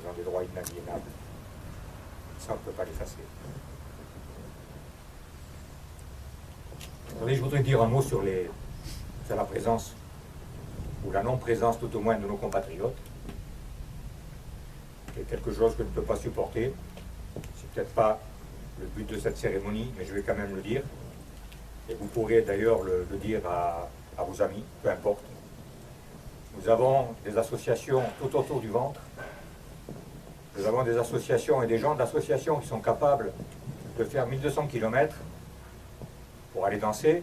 Ils ont des droits inaliénables. Ça, on ne peut pas l'effacer. Je voudrais dire un mot sur la présence, ou la non-présence tout au moins de nos compatriotes. C'est quelque chose que je ne peux pas supporter. C'est peut-être pas le but de cette cérémonie, mais je vais quand même le dire. Et vous pourrez d'ailleurs le dire à vos amis, peu importe. Nous avons des associations tout autour du ventre. Nous avons des associations et des gens d'associations qui sont capables de faire 1200 km pour aller danser,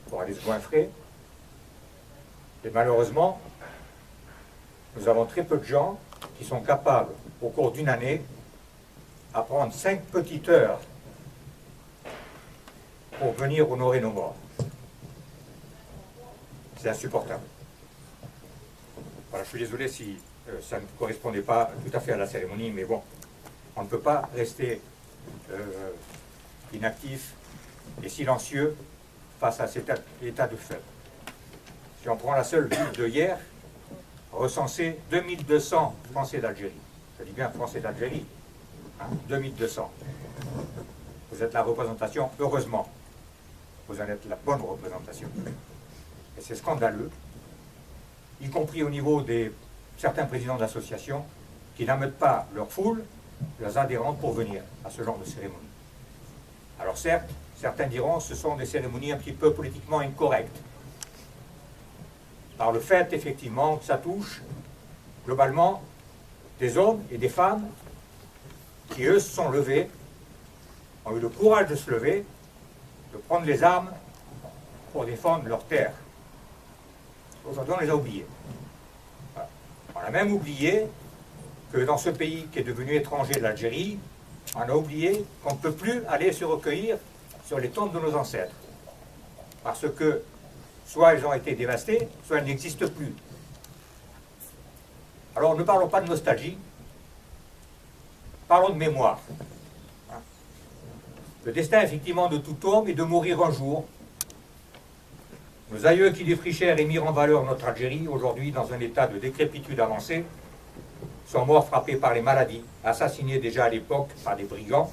pour aller se goinfrer. Et malheureusement, nous avons très peu de gens qui sont capables, au cours d'une année, à prendre 5 petites heures pour venir honorer nos morts. C'est insupportable. Voilà, je suis désolé si ça ne correspondait pas tout à fait à la cérémonie, mais bon, on ne peut pas rester inactif et silencieux face à cet état de fait. Si on prend la seule ville de hier, recensé 2200 Français d'Algérie. Je dis bien Français d'Algérie. 2200. Vous êtes la représentation, heureusement. Vous en êtes la bonne représentation. Et c'est scandaleux, y compris au niveau des certains présidents d'associations qui n'amènent pas leur foule, leurs adhérents pour venir à ce genre de cérémonie. Alors certes, certains diront que ce sont des cérémonies un petit peu politiquement incorrectes. Par le fait, effectivement, que ça touche globalement des hommes et des femmes qui, eux, se sont levés, ont eu le courage de se lever, de prendre les armes pour défendre leur terre. Aujourd'hui, on les a oubliés. Voilà. On a même oublié que dans ce pays qui est devenu étranger de l'Algérie, on a oublié qu'on ne peut plus aller se recueillir sur les tombes de nos ancêtres. Parce que soit elles ont été dévastées, soit elles n'existent plus. Alors ne parlons pas de nostalgie, parlons de mémoire. Le destin, effectivement, de tout homme est de mourir un jour. Nos aïeux qui défrichèrent et mirent en valeur notre Algérie, aujourd'hui dans un état de décrépitude avancée, sont morts frappés par les maladies, assassinés déjà à l'époque par des brigands,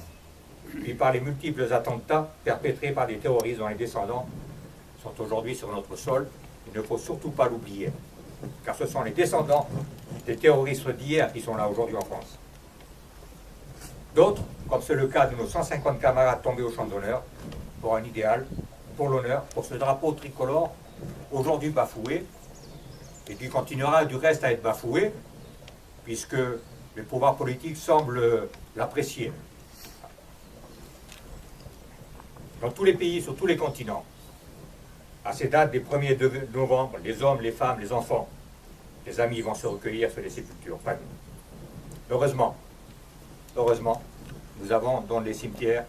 puis par les multiples attentats perpétrés par des terroristes dont les descendants sont aujourd'hui sur notre sol. Il ne faut surtout pas l'oublier, car ce sont les descendants des terroristes d'hier qui sont là aujourd'hui en France. D'autres, comme c'est le cas de nos 150 camarades tombés au champ d'honneur, pour un idéal, pour l'honneur, pour ce drapeau tricolore, aujourd'hui bafoué, et qui continuera du reste à être bafoué, puisque les pouvoirs politiques semblent l'apprécier. Dans tous les pays, sur tous les continents, à ces dates des 1er novembre, les hommes, les femmes, les enfants, les amis vont se recueillir sur les sépultures. Pas nous. Heureusement, nous avons dans les cimetières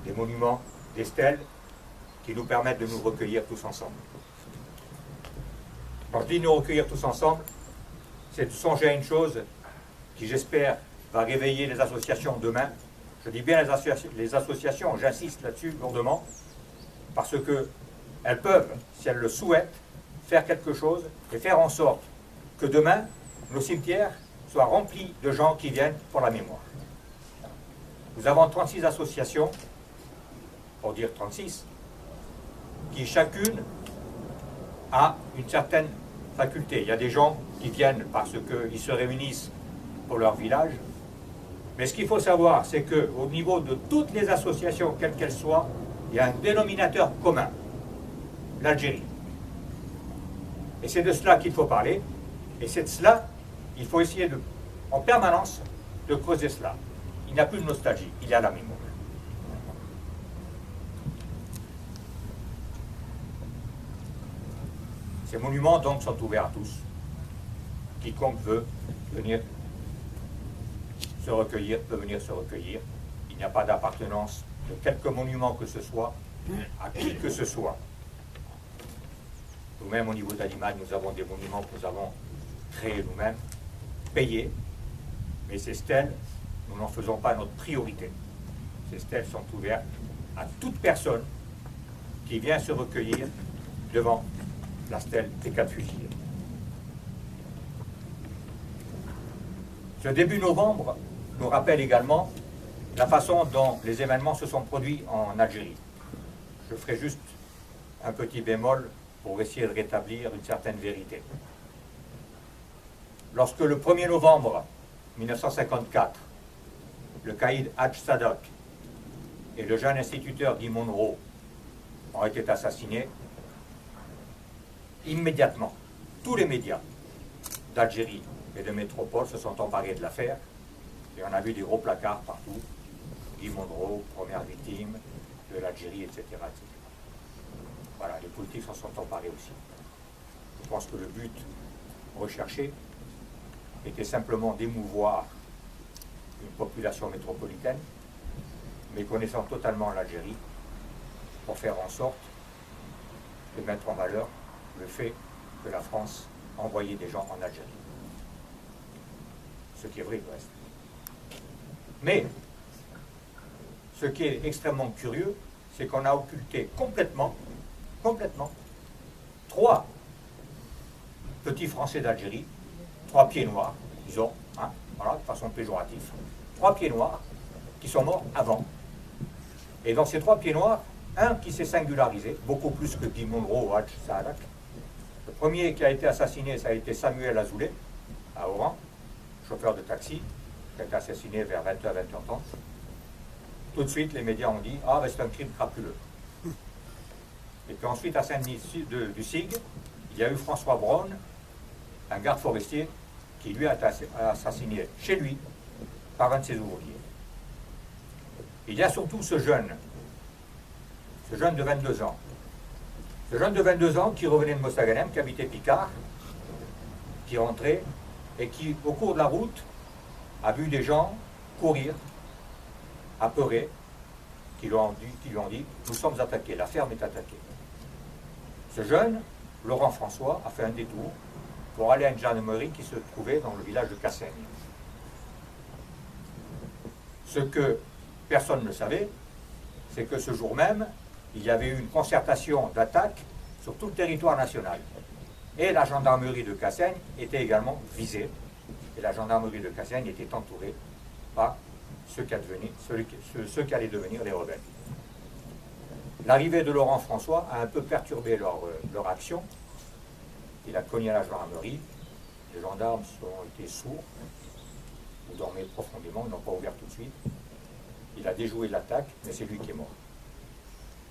des monuments, des stèles qui nous permettent de nous recueillir tous ensemble. Quand je dis nous recueillir tous ensemble, c'est de songer à une chose qui, j'espère, va réveiller les associations demain. Je dis bien les associations, j'insiste là-dessus lourdement, parce qu'elles peuvent, si elles le souhaitent, faire quelque chose et faire en sorte que demain, nos cimetières soient remplis de gens qui viennent pour la mémoire. Nous avons 36 associations, pour dire 36, qui chacune a une certaine faculté. Il y a des gens qui viennent parce qu'ils se réunissent pour leur village. Mais ce qu'il faut savoir, c'est qu'au niveau de toutes les associations, quelles qu'elles soient, il y a un dénominateur commun, l'Algérie. Et c'est de cela qu'il faut parler, et c'est de cela qu'il faut essayer en permanence de creuser cela. Il n'y a plus de nostalgie, il y a la mémoire. Ces monuments donc sont ouverts à tous. Quiconque veut venir se recueillir peut venir se recueillir. Il n'y a pas d'appartenance de quelque monument que ce soit à qui que ce soit. Nous-mêmes, au niveau d'Alimagne, nous avons des monuments que nous avons créés nous-mêmes, payés, mais ces stèles, nous n'en faisons pas notre priorité. Ces stèles sont ouvertes à toute personne qui vient se recueillir devant la stèle des 4 fusillés. Ce début novembre nous rappelle également la façon dont les événements se sont produits en Algérie. Je ferai juste un petit bémol pour essayer de rétablir une certaine vérité. Lorsque le 1er novembre 1954, le caïd Hadj Sadak et le jeune instituteur Guy Monroe ont été assassinés, immédiatement, tous les médias d'Algérie et de métropole se sont emparés de l'affaire et on a vu des gros placards partout. Guy Monroe, première victime de l'Algérie, etc., etc. Voilà, les politiques s'en sont emparés aussi. Je pense que le but recherché était simplement d'émouvoir une population métropolitaine, mais connaissant totalement l'Algérie, pour faire en sorte de mettre en valeur le fait que la France envoyait des gens en Algérie. Ce qui est vrai du reste. Mais, ce qui est extrêmement curieux, c'est qu'on a occulté complètement, trois petits Français d'Algérie, trois pieds noirs, disons, hein, voilà, de façon péjorative, trois pieds noirs qui sont morts avant. Et dans ces trois pieds noirs, un qui s'est singularisé, beaucoup plus que Guy Monroe ou Hadj Sadak. Le premier qui a été assassiné, ça a été Samuel Azoulay, à Oran, chauffeur de taxi, qui a été assassiné vers 20h, 20h30. Tout de suite, les médias ont dit « Ah, ben, c'est un crime crapuleux ». Et puis ensuite, à Saint-Denis du Sig, il y a eu François Braun, un garde forestier, qui lui a été assassiné chez lui par un de ses ouvriers. Il y a surtout ce jeune de 22 ans. Ce jeune de 22 ans qui revenait de Mostaganem, qui habitait Picard, qui rentrait et qui, au cours de la route, a vu des gens courir, apeurés, qui lui ont dit « Nous sommes attaqués, la ferme est attaquée ». Ce jeune, Laurent François, a fait un détour pour aller à une gendarmerie qui se trouvait dans le village de Cassaigne. Ce que personne ne savait, c'est que ce jour même, il y avait eu une concertation d'attaque sur tout le territoire national. Et la gendarmerie de Cassaigne était également visée. Et la gendarmerie de Cassaigne était entourée par ceux qui allaient devenir les rebelles. L'arrivée de Laurent François a un peu perturbé leur action. Il a cogné à la gendarmerie. Les gendarmes ont été sourds, ou dormaient profondément, ils n'ont pas ouvert tout de suite. Il a déjoué l'attaque, mais c'est lui qui est mort.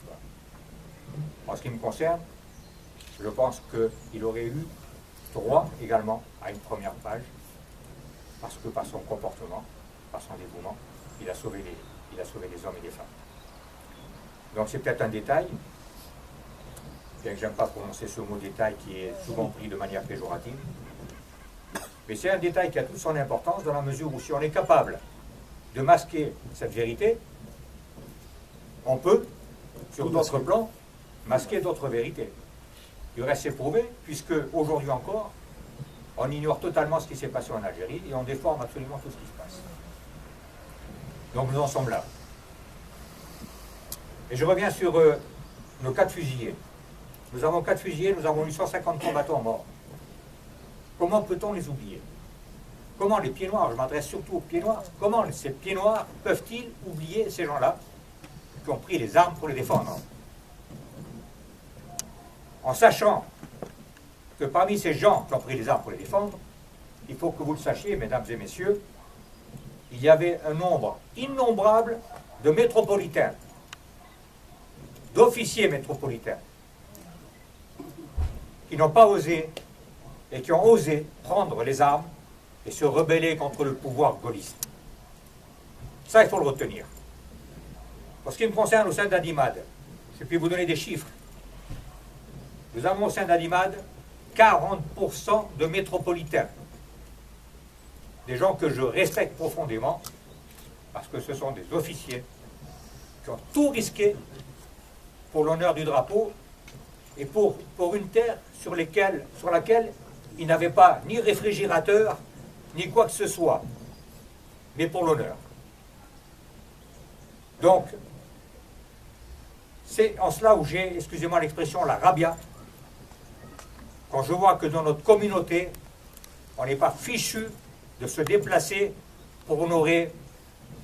Voilà. En ce qui me concerne, je pense qu'il aurait eu droit également à une première page, parce que par son comportement, par son dévouement, il a sauvé les hommes et les femmes. Donc c'est peut-être un détail, bien que j'aime pas prononcer ce mot détail qui est souvent pris de manière péjorative, mais c'est un détail qui a toute son importance dans la mesure où si on est capable de masquer cette vérité, on peut, sur d'autres plans, masquer d'autres vérités. Du reste, c'est prouvé, puisque aujourd'hui encore, on ignore totalement ce qui s'est passé en Algérie et on déforme absolument tout ce qui se passe. Donc nous en sommes là. Et je reviens sur nos 4 fusillés. Nous avons 4 fusillés, nous avons eu 150 combattants morts. Comment peut-on les oublier? Comment les pieds noirs, je m'adresse surtout aux pieds noirs, comment ces pieds noirs peuvent-ils oublier ces gens-là qui ont pris les armes pour les défendre? En sachant que parmi ces gens qui ont pris les armes pour les défendre, il faut que vous le sachiez, mesdames et messieurs, il y avait un nombre innombrable de métropolitains, d'officiers métropolitains, qui n'ont pas osé et qui ont osé prendre les armes et se rebeller contre le pouvoir gaulliste. Ça, il faut le retenir. En ce qui me concerne au sein d'Adimad, je peux vous donner des chiffres. Nous avons au sein d'Adimad 40% de métropolitains. Des gens que je respecte profondément, parce que ce sont des officiers qui ont tout risqué pour l'honneur du drapeau et pour une terre sur laquelle ils n'avaient pas ni réfrigérateur, ni quoi que ce soit, mais pour l'honneur. Donc, c'est en cela où j'ai, excusez-moi l'expression, la rabia, quand je vois que dans notre communauté, on n'est pas fichu de se déplacer pour honorer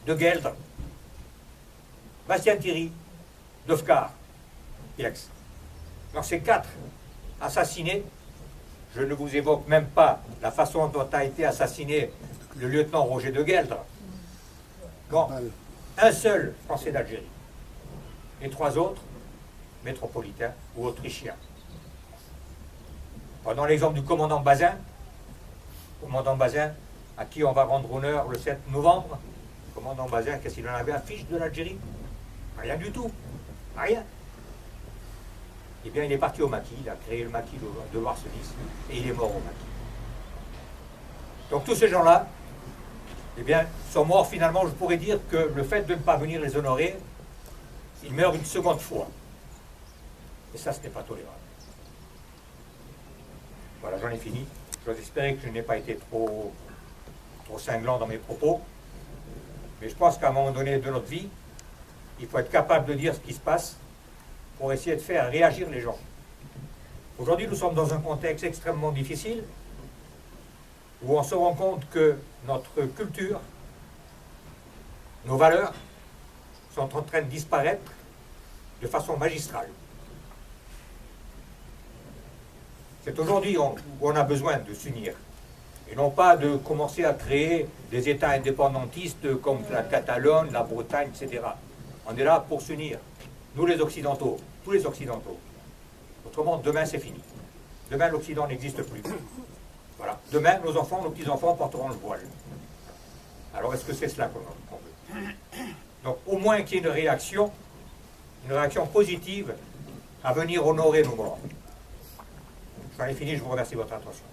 De Gueldre, Bastien Thierry, Dovcar, Pilex. Dans ces 4 assassinés, je ne vous évoque même pas la façon dont a été assassiné le lieutenant Roger De Gueldre. Bon, un seul Français d'Algérie. Les 3 autres, métropolitains ou autrichiens. Prenons l'exemple du commandant Bazin. Commandant Bazin, à qui on va rendre honneur le 7 novembre. Commandant Bazin, qu'est-ce qu'il en avait à fiche de l'Algérie? Rien du tout. Rien. Eh bien, il est parti au maquis, il a créé le maquis de Loire-Senis, et il est mort au maquis. Donc tous ces gens-là, eh bien, sont morts finalement, je pourrais dire que le fait de ne pas venir les honorer, ils meurent une seconde fois. Et ça, ce n'est pas tolérable. Voilà, j'en ai fini. J'ose espérer que je n'ai pas été trop cinglant dans mes propos. Mais je pense qu'à un moment donné de notre vie, il faut être capable de dire ce qui se passe pour essayer de faire réagir les gens. Aujourd'hui, nous sommes dans un contexte extrêmement difficile où on se rend compte que notre culture, nos valeurs sont en train de disparaître de façon magistrale. C'est aujourd'hui où on a besoin de s'unir, et non pas de commencer à créer des États indépendantistes comme la Catalogne, la Bretagne, etc. On est là pour s'unir, nous les Occidentaux, tous les Occidentaux. Autrement, demain c'est fini. Demain l'Occident n'existe plus. Voilà. Demain, nos enfants, nos petits-enfants porteront le voile. Alors est-ce que c'est cela qu'on veut? Donc au moins qu'il y ait une réaction positive à venir honorer nos morts. J'en ai fini, je vous remercie de votre attention.